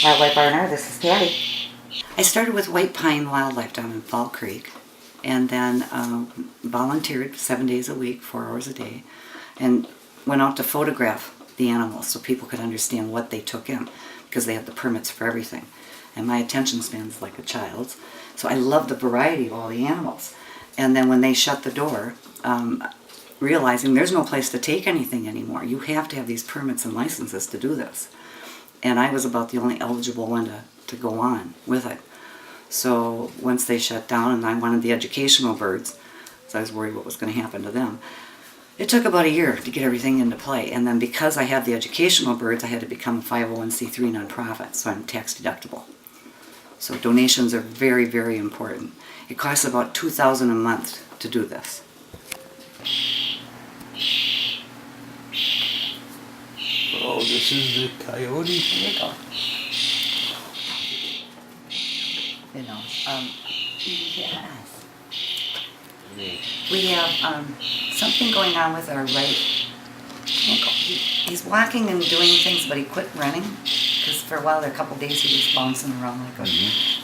Wildlife R&R, this is Patti. I started with White Pine Wildlife down in Fall Creek, and then volunteered 7 days a week, 4 hours a day, and went out to photograph the animals so people could understand what they took in, because they had the permits for everything. And my attention span's like a child's, so I loved the variety of all the animals. And then when they shut the door, realizing there's no place to take anything anymore. You have to have these permits and licenses to do this. And I was about the only eligible one to go on with it. So once they shut down, and I wanted the educational birds, so I was worried what was going to happen to them. It took about a year to get everything into play. And then because I have the educational birds, I had to become a 501c3 nonprofit, so I'm tax deductible. So donations are very, very important. It costs about $2,000 a month to do this. Oh, this is the coyote? Here you go. You know, yes. We have something going on with our right ankle. He's walking and doing things, but he quit running, because for a while, there a couple days, he was bouncing around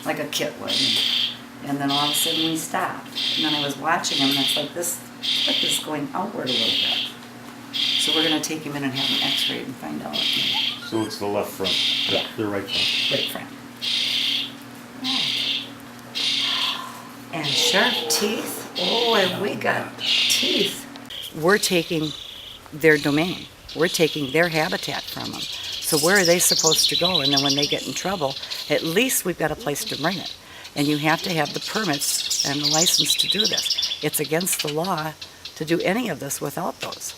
like a kit would. And then all of a sudden, we stopped. And then I was watching him, and it's like this foot is going outward a little bit. So we're going to take him in and have him x-rayed and find out. So it's the left front, the right front. Right front. And sharp teeth. Oh, and we got teeth. We're taking their domain. We're taking their habitat from them. So where are they supposed to go? And then when they get in trouble, at least we've got a place to bring it. And you have to have the permits and the license to do this. It's against the law to do any of this without those.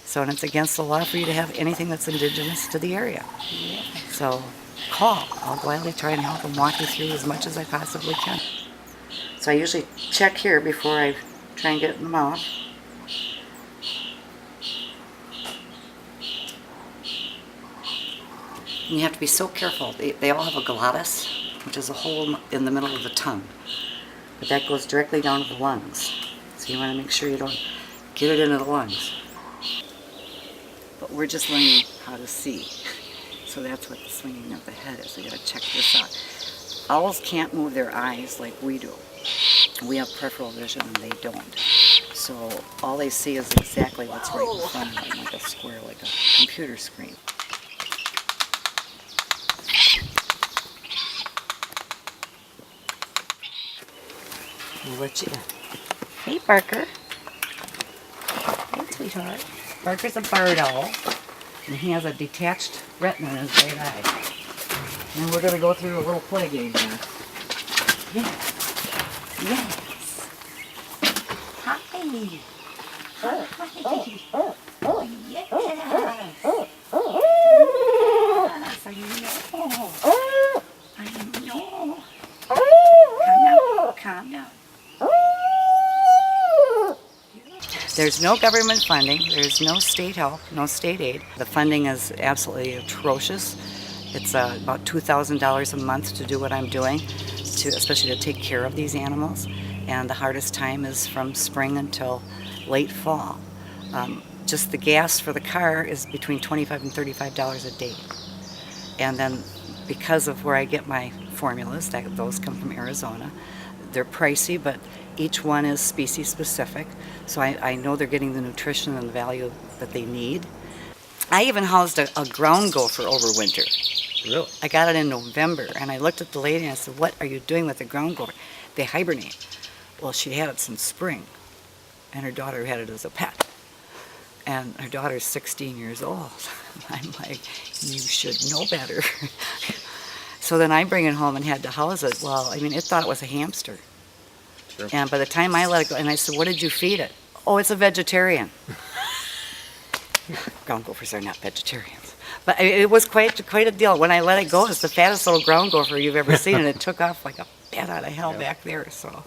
So, and it's against the law for you to have anything that's indigenous to the area. So call. I'll gladly try and help and walk you through as much as I possibly can. So I usually check here before I try and get it in the mouth. And you have to be so careful. They all have a glottis, which is a hole in the middle of the tongue. But that goes directly down to the lungs. So you want to make sure you don't get it into the lungs. But we're just learning how to see. So that's what the swinging of the head is. We got to check this out. Owls can't move their eyes like we do. We have peripheral vision and they don't. So all they see is exactly what's right in front of them, like a square, like a computer screen. We'll let you in. Hey, Barker. Hey, sweetheart. Barker's a barred owl, and he has a detached retina in his right eye. And we're going to go through a little play game here. Yes. Yes. Hi. Hi. Oh, yes. Yes. I know. Calm down. There's no government funding, there's no state help, no state aid. The funding is absolutely atrocious. It's about $2,000 a month to do what I'm doing, especially to take care of these animals. And the hardest time is from spring until late fall. Just the gas for the car is between $25 and $35 a day. And then because of where I get my formulas, those come from Arizona, they're pricey, but each one is species specific, so I know they're getting the nutrition and the value that they need. I even housed a ground gopher over winter. Really? I got it in November, and I looked at the lady and I said, "What are you doing with the ground gopher?" They hibernate. Well, she had it since spring, and her daughter had it as a pet. And her daughter's 16 years old. I'm like, you should know better. So then I bring it home and had to house it. Well, I mean, it thought it was a hamster. Sure. And by the time I let it go, and I said, "What did you feed it?" "Oh, it's a vegetarian." Ground gophers are not vegetarians. But it was quite a deal. When I let it go, it's the fattest little ground gopher you've ever seen, and it took off like a bat out of hell back there. So.